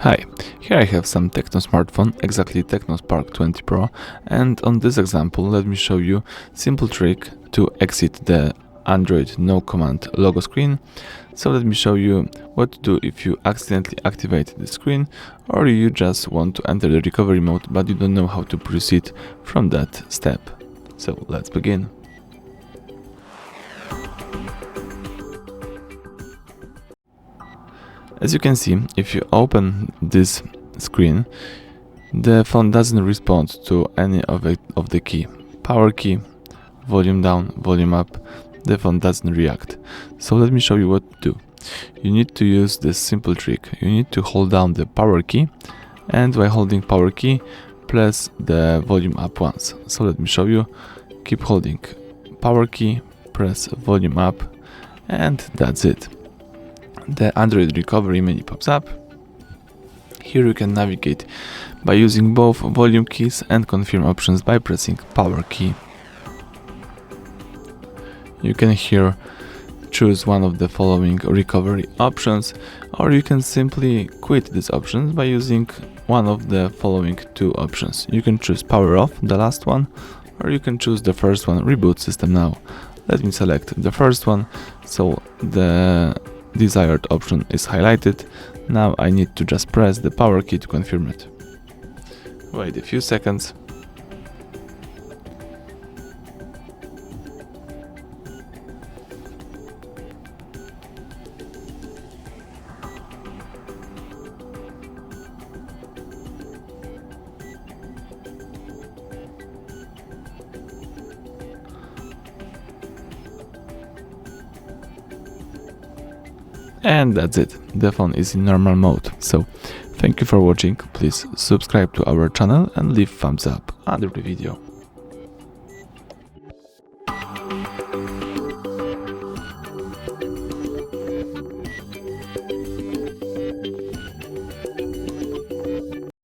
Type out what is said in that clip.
Hi, here I have some TECNO smartphone, exactly TECNO Spark 20 Pro, and on this example let me show you simple trick to exit the Android no command logo screen. So let me show you what to do if you accidentally activate the screen or you just want to enter the recovery mode but you don't know how to proceed from that step. So let's begin. As you can see, if you open this screen, the phone doesn't respond to any of the key. Power key, volume down, volume up, the phone doesn't react. So let me show you what to do. You need to use this simple trick. You need to hold down the power key, and by holding power key, press the volume up once. So let me show you. Keep holding power key, press volume up, and that's it. The Android recovery menu pops up. Here you can navigate by using both volume keys and confirm options by pressing power key. You can here choose one of the following recovery options, or you can simply quit these options by using one of the following two options. You can choose power off, the last one, or you can choose the first one, reboot system now. Let me select the first one, so the desired option is highlighted. Now I need to just press the power key to confirm it. Wait a few seconds. And that's it, the phone is in normal mode. So thank you for watching, please subscribe to our channel and leave thumbs up under the video.